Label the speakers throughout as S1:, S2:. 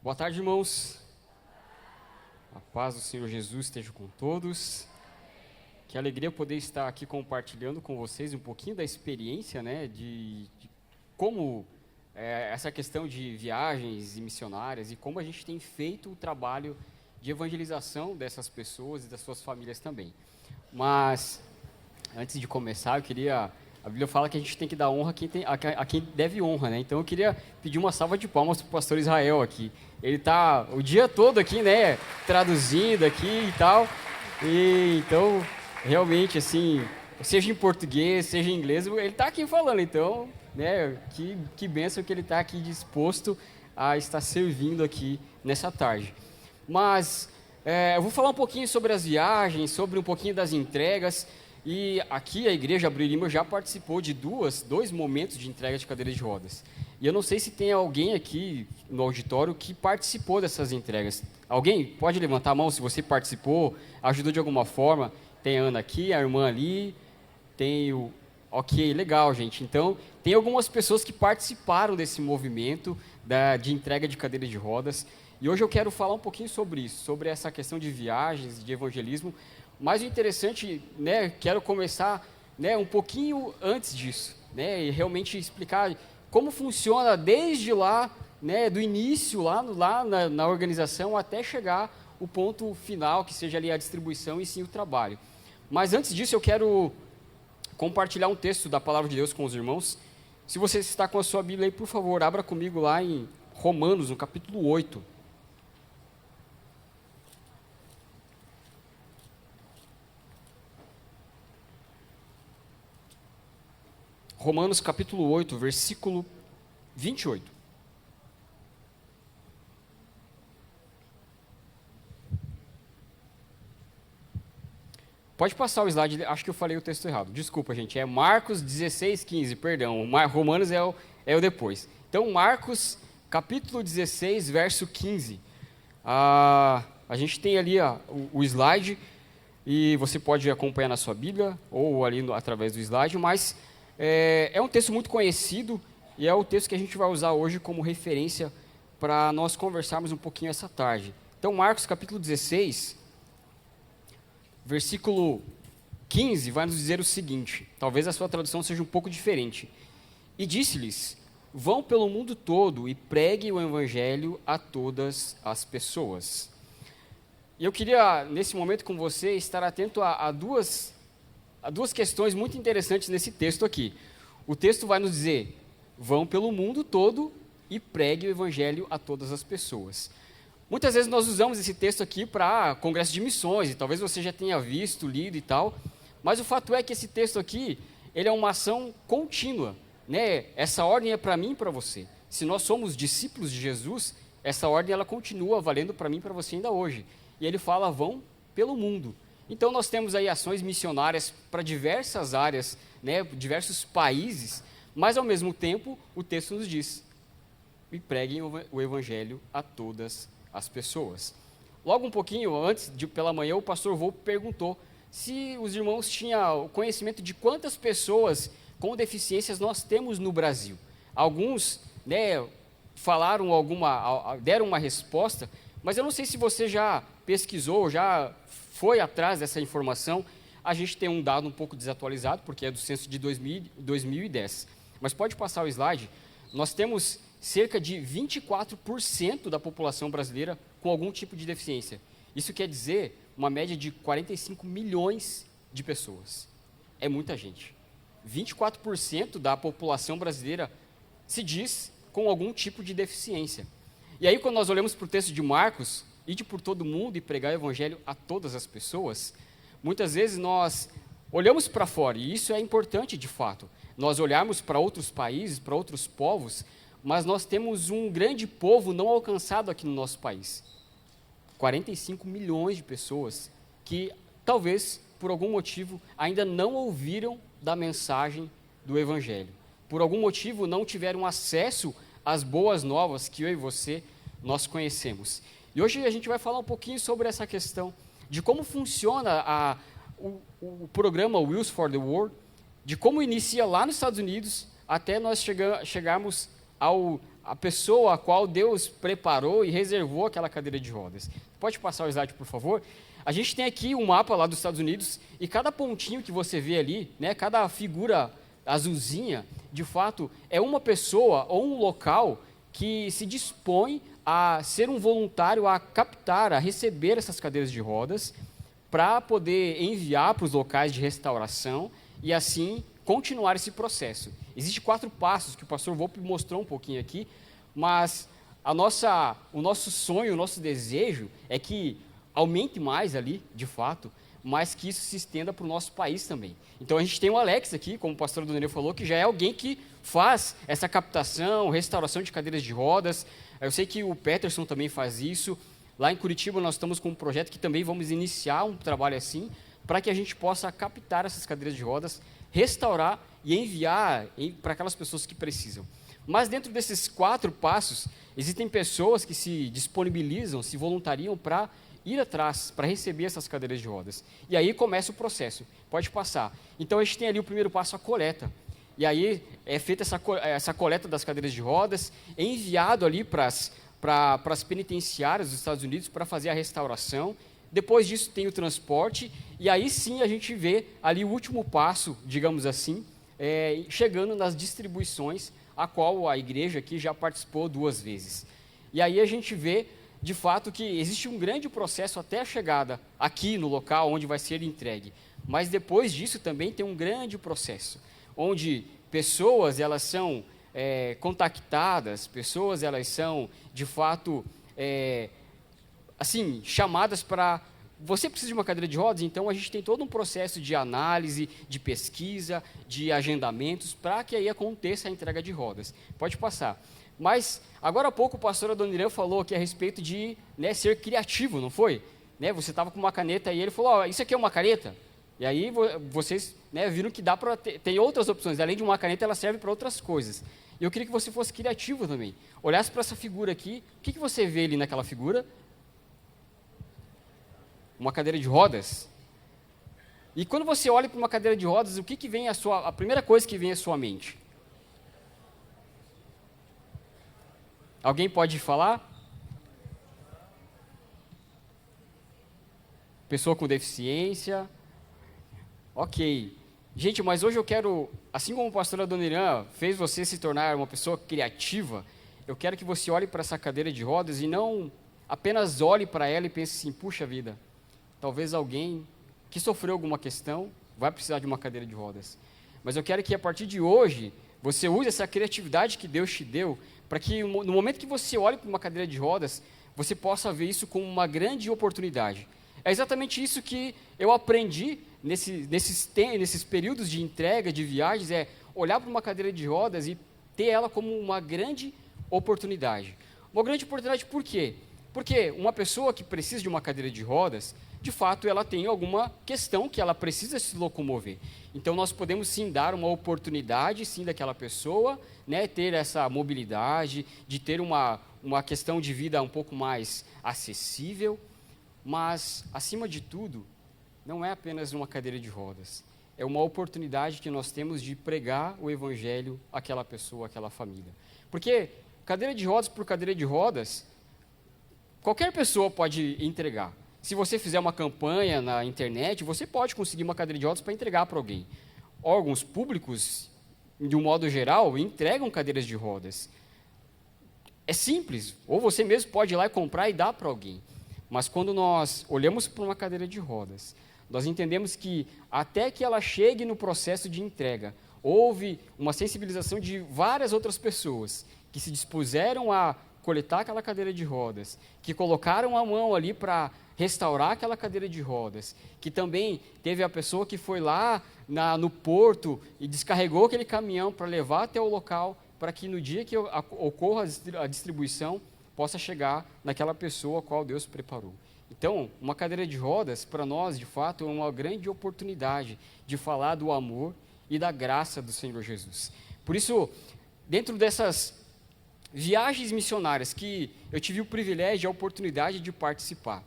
S1: Boa tarde, irmãos. A paz do Senhor Jesus esteja com todos. Que alegria poder estar aqui compartilhando com vocês um pouquinho da experiência, né, de como essa questão de viagens e missionárias e como a gente tem feito o trabalho de evangelização dessas pessoas e das suas famílias também. Mas, antes de começar, a Bíblia fala que a gente tem que dar honra a quem deve honra, né? Então eu queria pedir uma salva de palmas para o pastor Israel aqui. Ele está o dia todo aqui, né, traduzindo aqui e tal. E então, realmente, assim, seja em português, seja em inglês, ele está aqui falando. Então, né, que bênção que ele está aqui disposto a estar servindo aqui nessa tarde. Mas eu vou falar um pouquinho sobre as viagens, sobre um pouquinho das entregas. E aqui a igreja Abril Lima já participou de dois momentos de entrega de cadeiras de rodas. E eu não sei se tem alguém aqui no auditório que participou dessas entregas. Alguém pode levantar a mão se você participou, ajudou de alguma forma? Tem a Ana aqui, a irmã ali, tem o... Ok, legal, gente. Então, tem algumas pessoas que participaram desse movimento de entrega de cadeiras de rodas. E hoje eu quero falar um pouquinho sobre isso, sobre essa questão de viagens, de evangelismo. Mas o interessante, né, quero começar, né, um pouquinho antes disso, né, e realmente explicar como funciona desde lá, né, do início, lá na organização, até chegar o ponto final, que seja ali a distribuição e sim o trabalho. Mas antes disso, eu quero compartilhar um texto da Palavra de Deus com os irmãos. Se você está com a sua Bíblia aí, por favor, abra comigo lá em Romanos, no capítulo 8. Romanos capítulo 8, versículo 28. Pode passar o slide, acho que eu falei o texto errado. Desculpa, gente, é Marcos 16, 15, perdão. Romanos é o depois. Então, Marcos capítulo 16, verso 15. A gente tem ali o slide, e você pode acompanhar na sua Bíblia, ou ali através do slide, mas... É um texto muito conhecido e é o texto que a gente vai usar hoje como referência para nós conversarmos um pouquinho essa tarde. Então, Marcos capítulo 16, versículo 15, vai nos dizer o seguinte, talvez a sua tradução seja um pouco diferente. E disse-lhes, vão pelo mundo todo e preguem o evangelho a todas as pessoas. E eu queria, nesse momento com você, estar atento a duas questões muito interessantes nesse texto aqui. O texto vai nos dizer, vão pelo mundo todo e pregue o evangelho a todas as pessoas. Muitas vezes nós usamos esse texto aqui para congresso de missões, e talvez você já tenha visto, lido e tal, mas o fato é que esse texto aqui, ele é uma ação contínua, né? Essa ordem é para mim e para você. Se nós somos discípulos de Jesus, essa ordem ela continua valendo para mim e para você ainda hoje. E ele fala, vão pelo mundo. Então, nós temos aí ações missionárias para diversas áreas, né, diversos países, mas, ao mesmo tempo, o texto nos diz, e preguem o evangelho a todas as pessoas. Logo um pouquinho antes, pela manhã, o pastor Volpe perguntou se os irmãos tinham conhecimento de quantas pessoas com deficiências nós temos no Brasil. Alguns, né, deram uma resposta, mas eu não sei se você já pesquisou, já foi atrás dessa informação. A gente tem um dado um pouco desatualizado, porque é do censo de 2010. Mas pode passar o slide. Nós temos cerca de 24% da população brasileira com algum tipo de deficiência. Isso quer dizer uma média de 45 milhões de pessoas. É muita gente. 24% da população brasileira se diz com algum tipo de deficiência. E aí, quando nós olhamos para o texto de Marcos, ide por todo mundo e pregar o evangelho a todas as pessoas, muitas vezes nós olhamos para fora, e isso é importante de fato, nós olharmos para outros países, para outros povos, mas nós temos um grande povo não alcançado aqui no nosso país. 45 milhões de pessoas que talvez, por algum motivo, ainda não ouviram da mensagem do evangelho. Por algum motivo não tiveram acesso às boas novas que eu e você, nós conhecemos. E hoje a gente vai falar um pouquinho sobre essa questão de como funciona o programa Wheels for the World, de como inicia lá nos Estados Unidos até nós chegarmos a pessoa a qual Deus preparou e reservou aquela cadeira de rodas. Pode passar o slide, por favor? A gente tem aqui um mapa lá dos Estados Unidos, e cada pontinho que você vê ali, né, cada figura azulzinha, de fato, é uma pessoa ou um local que se dispõe a ser um voluntário, a captar, a receber essas cadeiras de rodas, para poder enviar para os locais de restauração e assim continuar esse processo. Existem 4 passos que o pastor Volpe mostrou um pouquinho aqui, mas o nosso sonho, o nosso desejo é que aumente mais ali, de fato, mas que isso se estenda para o nosso país também. Então a gente tem o Alex aqui, como o pastor Daniel falou, que já é alguém que faz essa captação, restauração de cadeiras de rodas. Eu sei que o Peterson também faz isso. Lá em Curitiba nós estamos com um projeto que também vamos iniciar um trabalho assim, para que a gente possa captar essas cadeiras de rodas, restaurar e enviar para aquelas pessoas que precisam. Mas dentro desses 4 passos, existem pessoas que se disponibilizam, se voluntariam para ir atrás, para receber essas cadeiras de rodas. E aí começa o processo. Pode passar. Então a gente tem ali o primeiro passo, a coleta. E aí é feita essa coleta das cadeiras de rodas, é enviado ali para as penitenciárias dos Estados Unidos para fazer a restauração. Depois disso tem o transporte, e aí sim a gente vê ali o último passo, digamos assim, chegando nas distribuições, a qual a igreja aqui já participou 2 vezes. E aí a gente vê, de fato, que existe um grande processo até a chegada aqui no local onde vai ser entregue. Mas depois disso também tem um grande processo, onde pessoas elas são contactadas, pessoas elas são, de fato, assim, chamadas para... Você precisa de uma cadeira de rodas? Então a gente tem todo um processo de análise, de pesquisa, de agendamentos, para que aí aconteça a entrega de rodas. Pode passar. Mas, agora há pouco, o pastor Adoniran falou aqui a respeito de ser criativo, não foi? Você estava com uma caneta e ele falou, isso aqui é uma caneta? E aí vocês viram que dá para tem outras opções. Além de uma caneta, ela serve para outras coisas. E eu queria que você fosse criativo também. Olhasse para essa figura aqui, o que você vê ali naquela figura? Uma cadeira de rodas. E quando você olha para uma cadeira de rodas, o que vem a primeira coisa que vem à sua mente? Alguém pode falar? Pessoa com deficiência. Ok. Gente, mas hoje eu quero, assim como o pastor Adoniran fez você se tornar uma pessoa criativa, eu quero que você olhe para essa cadeira de rodas e não apenas olhe para ela e pense assim, puxa vida, talvez alguém que sofreu alguma questão vai precisar de uma cadeira de rodas. Mas eu quero que a partir de hoje, você use essa criatividade que Deus te deu, para que no momento que você olhe para uma cadeira de rodas, você possa ver isso como uma grande oportunidade. É exatamente isso que eu aprendi nesses períodos de entrega, de viagens, é olhar para uma cadeira de rodas e ter ela como uma grande oportunidade. Uma grande oportunidade por quê? Porque uma pessoa que precisa de uma cadeira de rodas, de fato, ela tem alguma questão que ela precisa se locomover. Então, nós podemos sim dar uma oportunidade, sim, daquela pessoa, ter essa mobilidade, de ter uma questão de vida um pouco mais acessível, mas, acima de tudo, não é apenas uma cadeira de rodas. É uma oportunidade que nós temos de pregar o evangelho àquela pessoa, àquela família. Porque cadeira de rodas por cadeira de rodas, qualquer pessoa pode entregar. Se você fizer uma campanha na internet, você pode conseguir uma cadeira de rodas para entregar para alguém. Órgãos públicos, de um modo geral, entregam cadeiras de rodas. É simples, ou você mesmo pode ir lá e comprar e dar para alguém. Mas quando nós olhamos para uma cadeira de rodas, nós entendemos que até que ela chegue no processo de entrega, houve uma sensibilização de várias outras pessoas que se dispuseram a coletar aquela cadeira de rodas, que colocaram a mão ali para restaurar aquela cadeira de rodas, que também teve a pessoa que foi lá no porto e descarregou aquele caminhão para levar até o local, para que no dia que ocorra a distribuição, possa chegar naquela pessoa a qual Deus preparou. Então, uma cadeira de rodas, para nós, de fato, é uma grande oportunidade de falar do amor e da graça do Senhor Jesus. Por isso, dentro dessas viagens missionárias que eu tive o privilégio e a oportunidade de participar,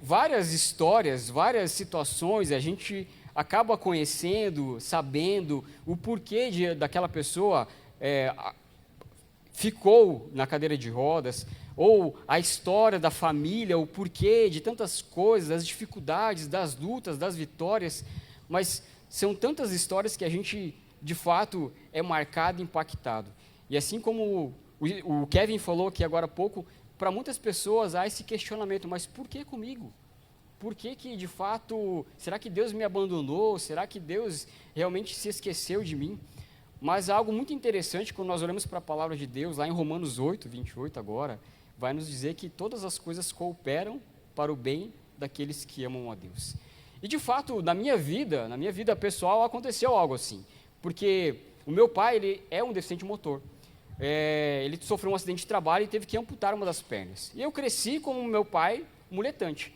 S1: várias histórias, várias situações, a gente acaba conhecendo, sabendo o porquê daquela pessoa ficou na cadeira de rodas, ou a história da família, o porquê de tantas coisas, das dificuldades, das lutas, das vitórias, mas são tantas histórias que a gente, de fato, é marcado e impactado. E assim como o Kevin falou aqui agora há pouco, para muitas pessoas há esse questionamento, mas por que comigo? Por que de fato, será que Deus me abandonou? Será que Deus realmente se esqueceu de mim? Mas algo muito interessante, quando nós olhamos para a palavra de Deus, lá em Romanos 8, 28 agora, vai nos dizer que todas as coisas cooperam para o bem daqueles que amam a Deus. E de fato, na minha vida pessoal, aconteceu algo assim. Porque o meu pai, ele é um deficiente motor. Ele sofreu um acidente de trabalho e teve que amputar uma das pernas. E eu cresci com o meu pai muletante.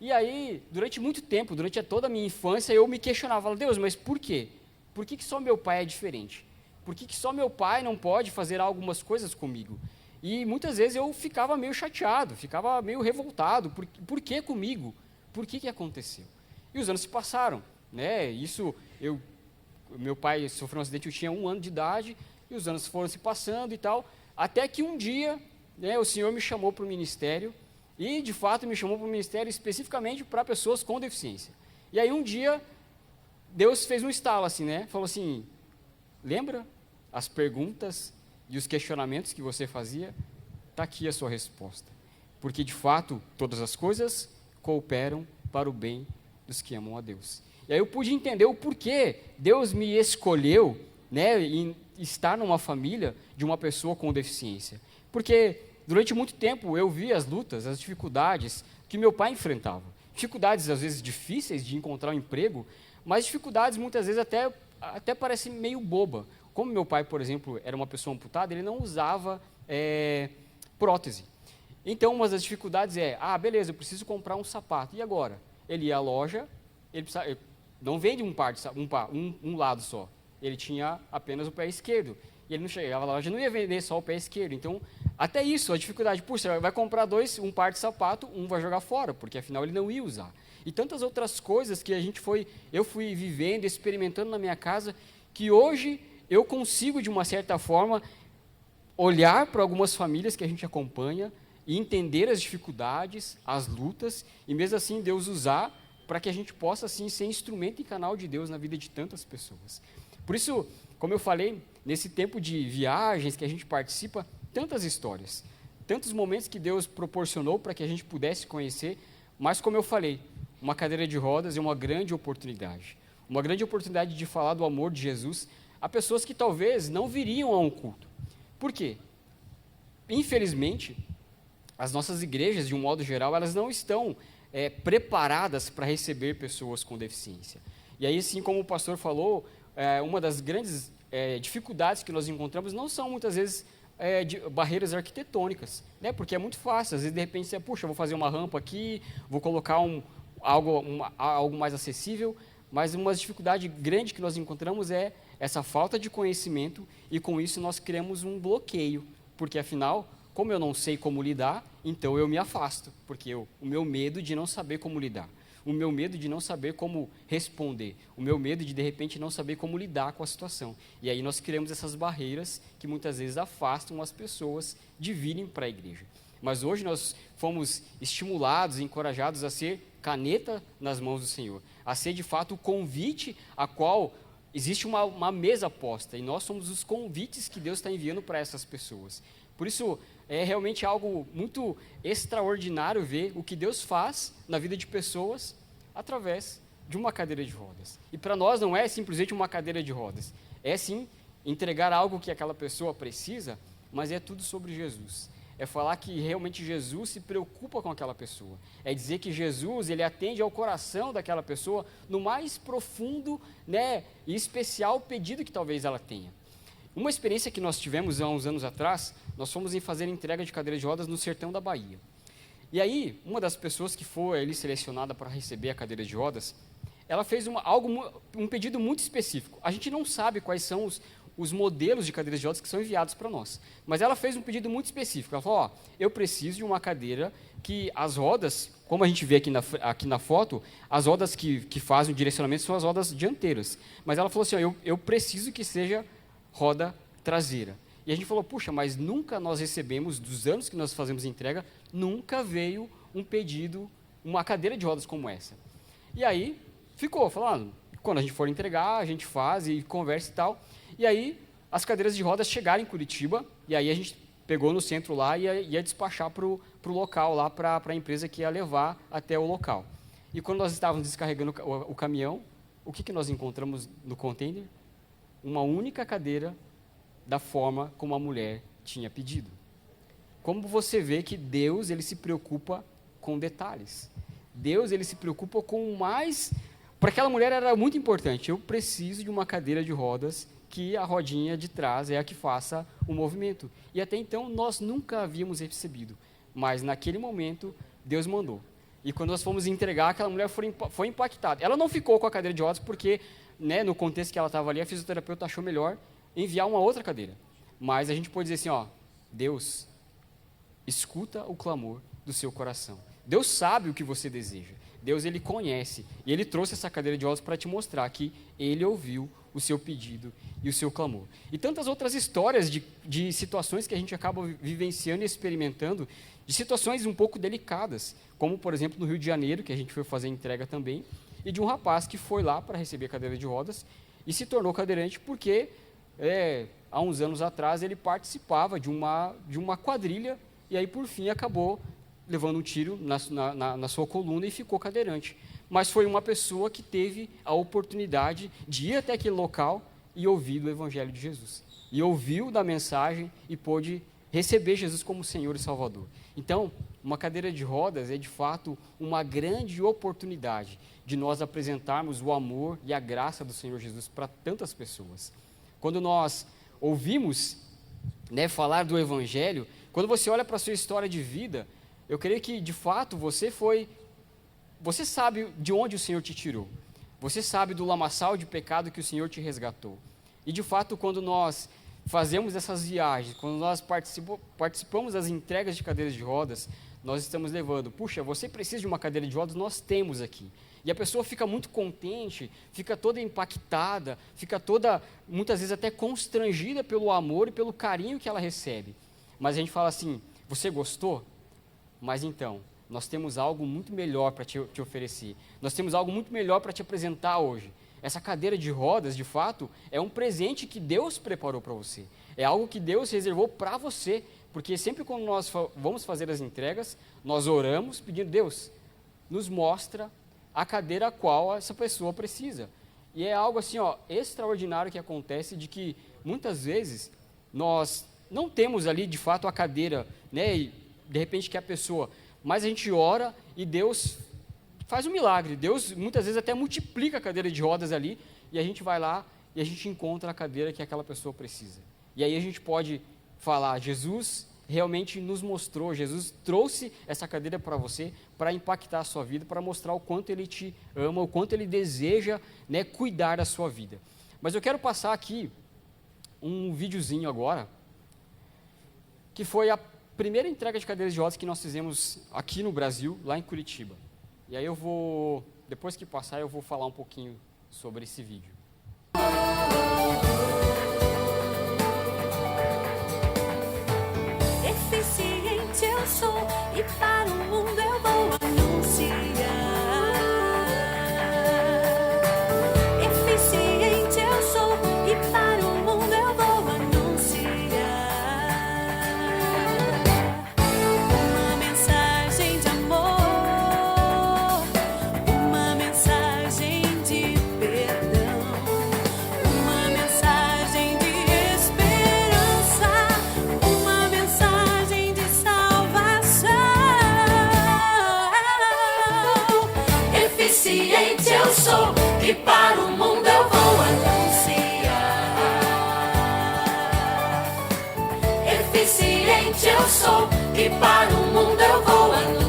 S1: E aí, durante muito tempo, durante toda a minha infância, eu me questionava, Deus, mas por quê? Por que só meu pai é diferente? Por que só meu pai não pode fazer algumas coisas comigo? E muitas vezes eu ficava meio chateado, ficava meio revoltado. Por que comigo? Por que aconteceu? E os anos se passaram, né? Meu pai sofreu um acidente, eu tinha 1 ano de idade, e os anos foram se passando e tal, até que um dia, né, o Senhor me chamou para o ministério, e de fato me chamou para o ministério especificamente para pessoas com deficiência. E aí um dia, Deus fez um estalo assim, né? Falou assim, lembra as perguntas e os questionamentos que você fazia? Está aqui a sua resposta. Porque de fato, todas as coisas cooperam para o bem dos que amam a Deus. E aí eu pude entender o porquê Deus me escolheu, né, em estar numa família de uma pessoa com deficiência. Porque durante muito tempo eu vi as lutas, as dificuldades que meu pai enfrentava. Dificuldades às vezes difíceis de encontrar um emprego, mas dificuldades muitas vezes até parecem meio boba. Como meu pai, por exemplo, era uma pessoa amputada, ele não usava prótese. Então, uma das dificuldades beleza, eu preciso comprar um sapato. E agora? Ele ia à loja, ele não vende um lado só. Ele tinha apenas o pé esquerdo. E ele não chegava na loja, não ia vender só o pé esquerdo. Então, até isso, a dificuldade, puxa, vai comprar um par de sapato, um vai jogar fora, porque afinal ele não ia usar. E tantas outras coisas que eu fui vivendo, experimentando na minha casa, que hoje eu consigo, de uma certa forma, olhar para algumas famílias que a gente acompanha e entender as dificuldades, as lutas, e mesmo assim Deus usar para que a gente possa assim ser instrumento e canal de Deus na vida de tantas pessoas. Por isso, como eu falei, nesse tempo de viagens que a gente participa, tantas histórias, tantos momentos que Deus proporcionou para que a gente pudesse conhecer, mas como eu falei, uma cadeira de rodas é uma grande oportunidade de falar do amor de Jesus a pessoas que talvez não viriam a um culto. Por quê? Infelizmente, as nossas igrejas, de um modo geral, elas não estão preparadas para receber pessoas com deficiência. E aí, assim como o pastor falou, uma das grandes dificuldades que nós encontramos não são, muitas vezes, barreiras arquitetônicas, né? Porque é muito fácil, às vezes, de repente, você, puxa, vou fazer uma rampa aqui, vou colocar algo mais acessível, mas uma dificuldade grande que nós encontramos é essa falta de conhecimento, e com isso nós criamos um bloqueio, porque afinal, como eu não sei como lidar, então eu me afasto, porque o meu medo de não saber como lidar, o meu medo de não saber como responder, o meu medo de repente não saber como lidar com a situação. E aí nós criamos essas barreiras que muitas vezes afastam as pessoas de virem para a igreja. Mas hoje nós fomos estimulados, encorajados a ser caneta nas mãos do Senhor, a ser de fato o convite a qual existe uma mesa posta, e nós somos os convites que Deus está enviando para essas pessoas. Por isso, é realmente algo muito extraordinário ver o que Deus faz na vida de pessoas através de uma cadeira de rodas. E para nós não é simplesmente uma cadeira de rodas, é sim entregar algo que aquela pessoa precisa, mas é tudo sobre Jesus. É falar que realmente Jesus se preocupa com aquela pessoa. É dizer que Jesus, ele atende ao coração daquela pessoa no mais profundo, né, e especial pedido que talvez ela tenha. Uma experiência que nós tivemos há uns anos atrás, nós fomos em fazer entrega de cadeira de rodas no sertão da Bahia. E aí, uma das pessoas que foi ali selecionada para receber a cadeira de rodas, ela fez um pedido muito específico. A gente não sabe quais são os modelos de cadeiras de rodas que são enviados para nós. Mas ela fez um pedido muito específico. Ela falou, eu preciso de uma cadeira que as rodas, como a gente vê aqui na foto, as rodas que fazem o direcionamento são as rodas dianteiras. Mas ela falou assim, eu preciso que seja roda traseira. E a gente falou, puxa, mas nunca nós recebemos, dos anos que nós fazemos entrega, nunca veio um pedido, uma cadeira de rodas como essa. E aí, ficou, falando, quando a gente for entregar, a gente faz e conversa e tal. E aí, as cadeiras de rodas chegaram em Curitiba, e aí a gente pegou no centro lá e ia despachar para o local, lá para a empresa que ia levar até o local. E quando nós estávamos descarregando o caminhão, o que nós encontramos no container? Uma única cadeira da forma como a mulher tinha pedido. Como você vê que Deus, ele se preocupa com detalhes. Deus, ele se preocupa com mais... Para aquela mulher era muito importante, eu preciso de uma cadeira de rodas que a rodinha de trás é a que faça o movimento. E até então nós nunca havíamos recebido, mas naquele momento Deus mandou. E quando nós fomos entregar, aquela mulher foi impactada. Ela não ficou com a cadeira de rodas porque, né, no contexto que ela estava ali, a fisioterapeuta achou melhor enviar uma outra cadeira. Mas a gente pode dizer assim, ó, Deus escuta o clamor do seu coração. Deus sabe o que você deseja. Deus, ele conhece. E ele trouxe essa cadeira de rodas para te mostrar que ele ouviu o seu pedido e o seu clamor. E tantas outras histórias de situações que a gente acaba vivenciando e experimentando, de situações um pouco delicadas, como, por exemplo, no Rio de Janeiro, que a gente foi fazer entrega também, e de um rapaz que foi lá para receber a cadeira de rodas e se tornou cadeirante porque, há uns anos atrás, ele participava de uma quadrilha e aí, por fim, acabou levando um tiro na sua coluna e ficou cadeirante. Mas foi uma pessoa que teve a oportunidade de ir até aquele local e ouvir do Evangelho de Jesus. E ouviu da mensagem e pôde receber Jesus como Senhor e Salvador. Então, uma cadeira de rodas é, de fato, uma grande oportunidade de nós apresentarmos o amor e a graça do Senhor Jesus para tantas pessoas. Quando nós ouvimos, né, falar do Evangelho, quando você olha para a sua história de vida, eu creio que, de fato, você sabe de onde o Senhor te tirou. Você sabe do lamaçal de pecado que o Senhor te resgatou. E, de fato, quando nós fazemos essas viagens, quando nós participamos das entregas de cadeiras de rodas, nós estamos levando, puxa, você precisa de uma cadeira de rodas, nós temos aqui. E a pessoa fica muito contente, fica toda impactada, fica toda, muitas vezes até constrangida pelo amor e pelo carinho que ela recebe. Mas a gente fala assim, você gostou? Mas então, nós temos algo muito melhor para te oferecer. Nós temos algo muito melhor para te apresentar hoje. Essa cadeira de rodas, de fato, é um presente que Deus preparou para você. É algo que Deus reservou para você. Porque sempre quando nós vamos fazer as entregas, nós oramos pedindo, Deus, nos mostra a cadeira a qual essa pessoa precisa. E é algo assim, extraordinário que acontece, de que muitas vezes nós não temos ali, de fato, a cadeira, né, e de repente que a pessoa, mas a gente ora e Deus faz um milagre. Deus muitas vezes até multiplica a cadeira de rodas ali e a gente vai lá e a gente encontra a cadeira que aquela pessoa precisa. E aí a gente pode falar, Jesus realmente nos mostrou, Jesus trouxe essa cadeira para você, para impactar a sua vida, para mostrar o quanto Ele te ama, o quanto Ele deseja, né, cuidar da sua vida. Mas eu quero passar aqui um videozinho agora, que foi a primeira entrega de cadeiras de rodas que nós fizemos aqui no Brasil, lá em Curitiba. E aí depois que passar, eu vou falar um pouquinho sobre esse vídeo.
S2: Eficiente eu sou e para o mundo eu vou anunciar. Eficiente eu sou e para o mundo eu vou anunciar. Uma mensagem de amor, uma mensagem de perdão, uma mensagem de esperança, uma mensagem de salvação. Eficiente eu sou e para o mundo eu vou anunciar. Eficiente eu sou e para o mundo eu vou anunciar.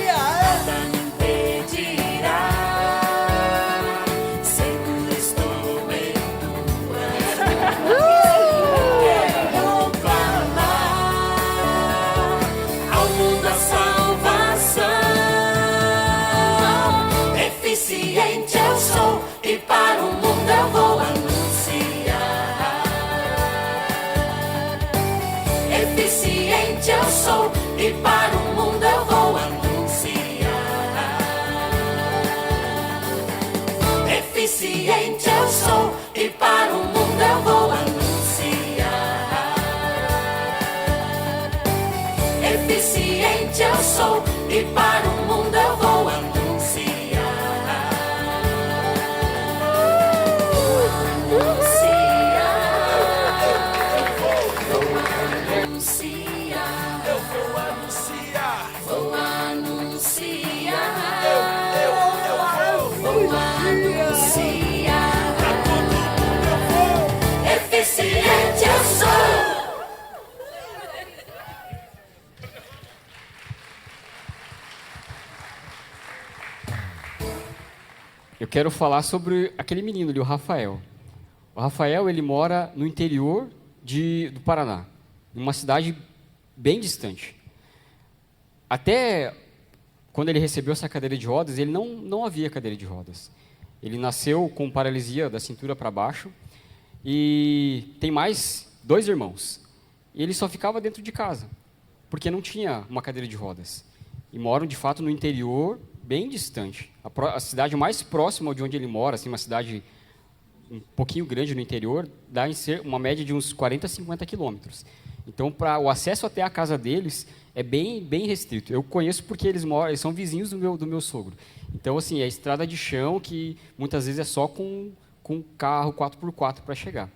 S2: Nada me impedirá, seguro estou em tuas mãos. Quero clamar ao mundo a salvação. Eficiente eu sou e para o mundo eu vou anunciar. Eficiente eu sou e para o mundo eu vou anunciar. Eficiente eu sou e para o mundo eu vou anunciar. Eficiente eu sou.
S1: Eu quero falar sobre aquele menino ali, o Rafael. O Rafael, ele mora no interior do Paraná, numa cidade bem distante. Até quando ele recebeu essa cadeira de rodas, ele não havia cadeira de rodas. Ele nasceu com paralisia da cintura para baixo e tem mais 2 irmãos. E ele só ficava dentro de casa, porque não tinha uma cadeira de rodas. E moram, de fato, no interior, bem distante. A cidade mais próxima de onde ele mora, assim, uma cidade um pouquinho grande no interior, dá em ser uma média de uns 40, 50 quilômetros. Então, o acesso até a casa deles é bem restrito. Eu conheço porque eles são vizinhos do meu sogro. Então, assim, é estrada de chão que muitas vezes é só com carro 4x4 para chegar.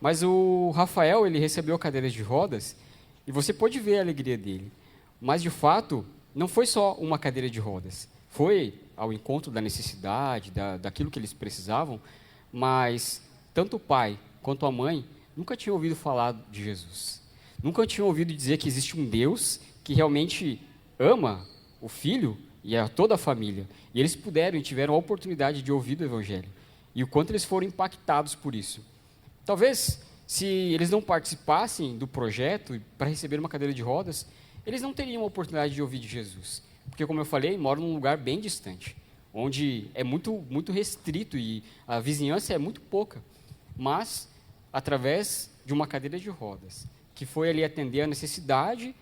S1: Mas o Rafael, ele recebeu a cadeira de rodas e você pode ver a alegria dele. Mas, de fato, não foi só uma cadeira de rodas. Foi ao encontro da necessidade, daquilo que eles precisavam, mas tanto o pai quanto a mãe nunca tinham ouvido falar de Jesus. Nunca tinham ouvido dizer que existe um Deus que realmente ama o filho e toda a família. E eles puderam e tiveram a oportunidade de ouvir do Evangelho. E o quanto eles foram impactados por isso. Talvez, se eles não participassem do projeto para receber uma cadeira de rodas, eles não teriam a oportunidade de ouvir de Jesus. Porque, como eu falei, moram num lugar bem distante, onde é muito restrito e a vizinhança é muito pouca. Mas, através de uma cadeira de rodas, que foi ali atender a necessidade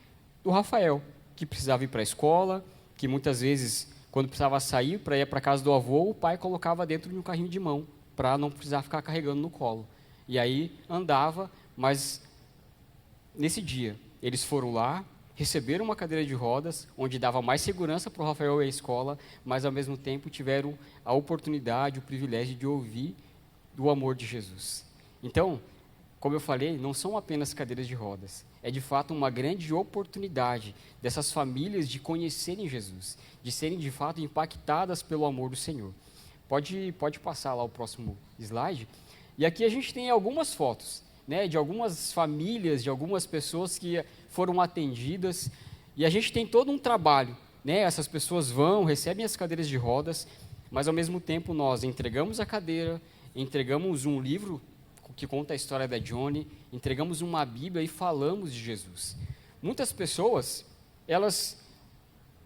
S1: do Rafael, que precisava ir para a escola, que muitas vezes, quando precisava sair para ir para a casa do avô, o pai colocava dentro de um carrinho de mão, para não precisar ficar carregando no colo. E aí andava, mas nesse dia, eles foram lá, receberam uma cadeira de rodas, onde dava mais segurança para o Rafael ir à escola, mas ao mesmo tempo tiveram a oportunidade, o privilégio de ouvir do amor de Jesus. Então, como eu falei, não são apenas cadeiras de rodas. É, de fato, uma grande oportunidade dessas famílias de conhecerem Jesus, de serem, de fato, impactadas pelo amor do Senhor. Pode passar lá o próximo slide. E aqui a gente tem algumas fotos, né, de algumas famílias, de algumas pessoas que foram atendidas. E a gente tem todo um trabalho, né? Essas pessoas vão, recebem as cadeiras de rodas, mas, ao mesmo tempo, nós entregamos a cadeira, entregamos um livro que conta a história da Johnny, entregamos uma Bíblia e falamos de Jesus. Muitas pessoas, elas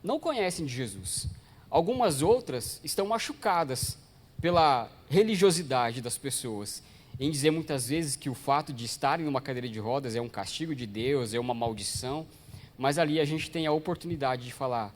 S1: não conhecem de Jesus. Algumas outras estão machucadas pela religiosidade das pessoas, em dizer muitas vezes que o fato de estarem numa cadeira de rodas é um castigo de Deus, é uma maldição, mas ali a gente tem a oportunidade de falar,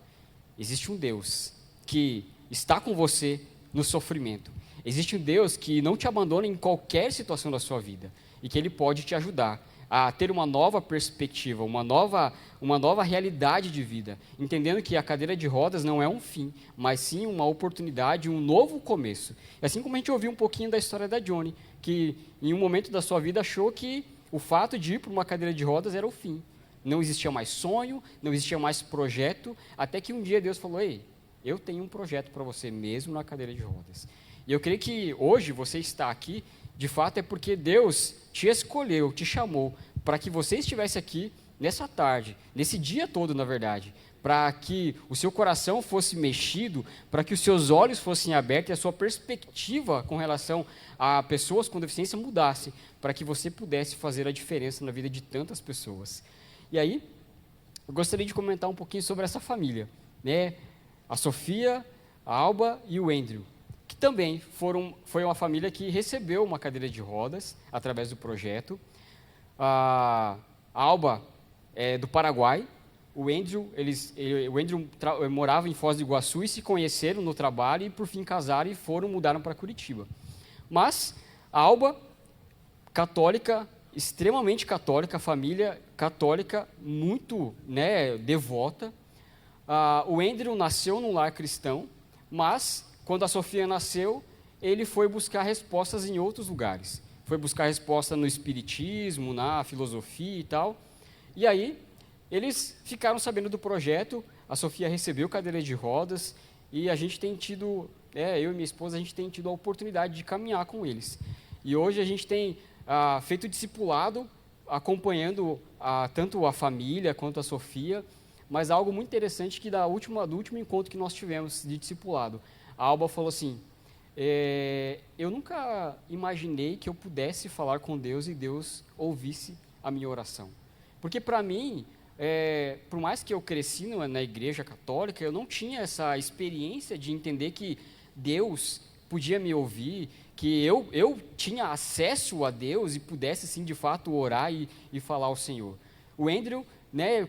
S1: existe um Deus que está com você no sofrimento. Existe um Deus que não te abandona em qualquer situação da sua vida e que Ele pode te ajudar a ter uma nova perspectiva, uma nova realidade de vida, entendendo que a cadeira de rodas não é um fim, mas sim uma oportunidade, um novo começo. Assim como a gente ouviu um pouquinho da história da Johnny, que em um momento da sua vida achou que o fato de ir para uma cadeira de rodas era o fim. Não existia mais sonho, não existia mais projeto, até que um dia Deus falou, ei, eu tenho um projeto para você mesmo na cadeira de rodas. E eu creio que hoje você está aqui, de fato, é porque Deus te escolheu, te chamou, para que você estivesse aqui nessa tarde, nesse dia todo, na verdade, para que o seu coração fosse mexido, para que os seus olhos fossem abertos e a sua perspectiva com relação a pessoas com deficiência mudasse, para que você pudesse fazer a diferença na vida de tantas pessoas. E aí, eu gostaria de comentar um pouquinho sobre essa família, né? A Sofia, a Alba e o Andrew, que também foi uma família que recebeu uma cadeira de rodas através do projeto. A Alba é do Paraguai, o Andrew, morava em Foz do Iguaçu e se conheceram no trabalho e, por fim, casaram e mudaram para Curitiba. Mas a Alba, católica, extremamente católica, família católica, muito, né, devota. O Andrew nasceu num lar cristão, mas, quando a Sofia nasceu, ele foi buscar respostas em outros lugares. Foi buscar resposta no espiritismo, na filosofia e tal. E aí, eles ficaram sabendo do projeto, a Sofia recebeu cadeira de rodas, e a gente tem tido, eu e minha esposa, a gente tem tido a oportunidade de caminhar com eles. E hoje a gente tem feito discipulado, acompanhando tanto a família quanto a Sofia, mas algo muito interessante que do último encontro que nós tivemos de discipulado, a Alba falou assim, eu nunca imaginei que eu pudesse falar com Deus e Deus ouvisse a minha oração. Porque para mim, por mais que eu cresci na igreja católica, eu não tinha essa experiência de entender que Deus podia me ouvir, que eu tinha acesso a Deus e pudesse, sim, de fato, orar e falar ao Senhor. O Andrew, né,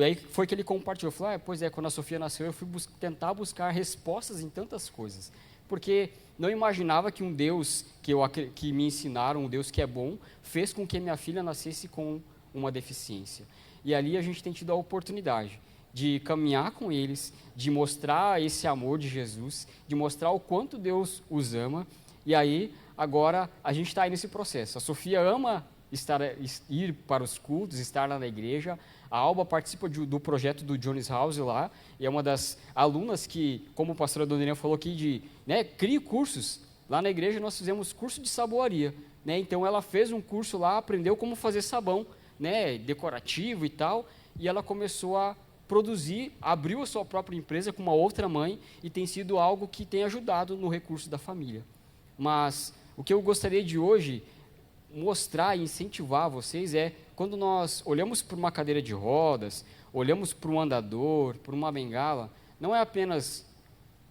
S1: aí foi que ele compartilhou, falou, pois é, quando a Sofia nasceu, eu fui tentar buscar respostas em tantas coisas, porque não imaginava que um Deus que me ensinaram, um Deus que é bom, fez com que minha filha nascesse com uma deficiência. E ali a gente tem tido a oportunidade de caminhar com eles, de mostrar esse amor de Jesus, de mostrar o quanto Deus os ama. E aí, agora, a gente está aí nesse processo. A Sofia ama ir para os cultos, estar lá na igreja. A Alba participa do projeto do Johnny's House lá, e é uma das alunas que, como o pastor Adoniran falou aqui, cria cursos. Lá na igreja nós fizemos curso de saboaria, né? Então ela fez um curso lá, aprendeu como fazer sabão, né, decorativo e tal, e ela começou a produzir, abriu a sua própria empresa com uma outra mãe, e tem sido algo que tem ajudado no recurso da família. Mas o que eu gostaria de hoje mostrar e incentivar vocês quando nós olhamos para uma cadeira de rodas, olhamos para um andador, para uma bengala, não é apenas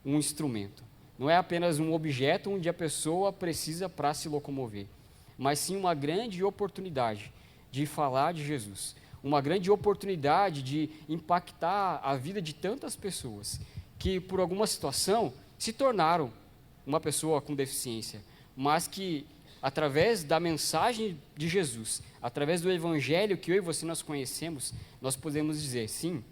S1: um instrumento, não é apenas um objeto onde a pessoa precisa para se locomover, mas sim uma grande oportunidade de falar de Jesus, uma grande oportunidade de impactar a vida de tantas pessoas que, por alguma situação, se tornaram uma pessoa com deficiência, mas que, através da mensagem de Jesus, através do evangelho que eu e você nós conhecemos, nós podemos dizer, sim,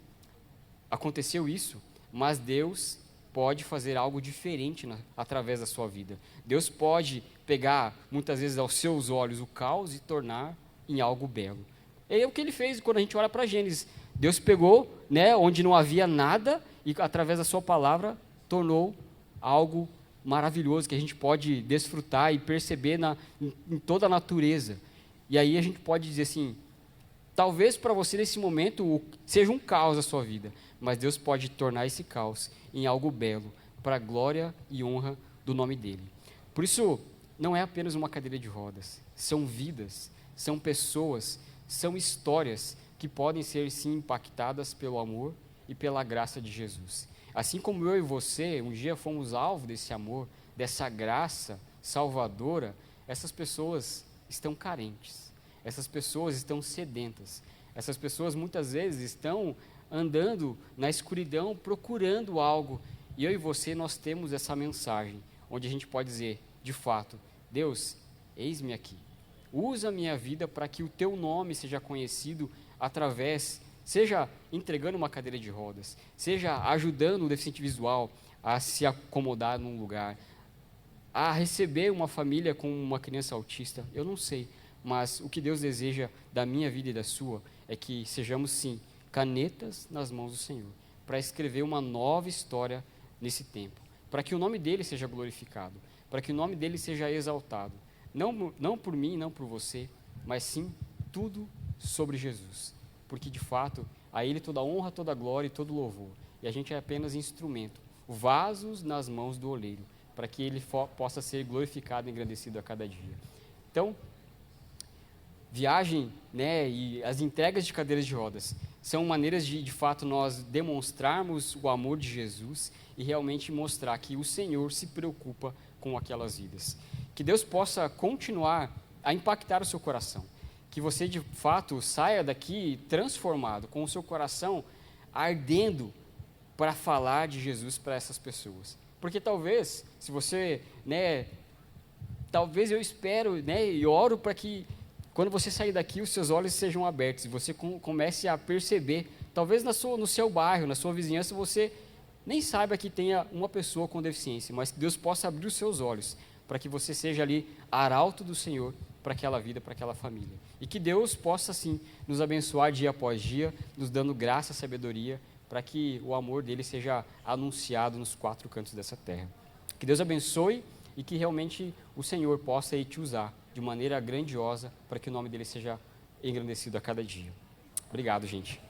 S1: aconteceu isso, mas Deus pode fazer algo diferente através da sua vida. Deus pode pegar, muitas vezes, aos seus olhos o caos e tornar em algo belo. É o que ele fez quando a gente olha para Gênesis. Deus pegou, né, onde não havia nada, e através da sua palavra tornou algo maravilhoso, que a gente pode desfrutar e perceber em toda a natureza. E aí a gente pode dizer assim, talvez para você nesse momento seja um caos a sua vida, mas Deus pode tornar esse caos em algo belo, para a glória e honra do nome dEle. Por isso, não é apenas uma cadeira de rodas, são vidas, são pessoas, são histórias que podem ser, sim, impactadas pelo amor e pela graça de Jesus. Assim como eu e você, um dia fomos alvo desse amor, dessa graça salvadora, essas pessoas estão carentes, essas pessoas estão sedentas, essas pessoas muitas vezes estão andando na escuridão procurando algo, e eu e você nós temos essa mensagem, onde a gente pode dizer, de fato, Deus, eis-me aqui, usa a minha vida para que o teu nome seja conhecido através, seja entregando uma cadeira de rodas, seja ajudando o deficiente visual a se acomodar num lugar, a receber uma família com uma criança autista, eu não sei, mas o que Deus deseja da minha vida e da sua é que sejamos, sim, canetas nas mãos do Senhor, para escrever uma nova história nesse tempo, para que o nome dEle seja glorificado, para que o nome dEle seja exaltado, não por mim, não por você, mas sim tudo sobre Jesus, porque de fato a Ele toda honra, toda glória e todo louvor, e a gente é apenas instrumento, vasos nas mãos do oleiro, para que Ele possa ser glorificado e engrandecido a cada dia. Então, viagem, né, e as entregas de cadeiras de rodas são maneiras de fato, nós demonstrarmos o amor de Jesus e realmente mostrar que o Senhor se preocupa com aquelas vidas. Que Deus possa continuar a impactar o seu coração, que você de fato saia daqui transformado, com o seu coração ardendo para falar de Jesus para essas pessoas. Porque talvez, se você, né, talvez eu espero, né, e oro para que quando você sair daqui, os seus olhos sejam abertos e você comece a perceber, talvez no seu bairro, na sua vizinhança, você nem saiba que tenha uma pessoa com deficiência, mas que Deus possa abrir os seus olhos para que você seja ali arauto do Senhor para aquela vida, para aquela família. E que Deus possa, assim, nos abençoar dia após dia, nos dando graça e sabedoria, para que o amor dele seja anunciado nos 4 cantos dessa terra. Que Deus abençoe e que realmente o Senhor possa aí te usar de maneira grandiosa para que o nome dele seja engrandecido a cada dia. Obrigado, gente.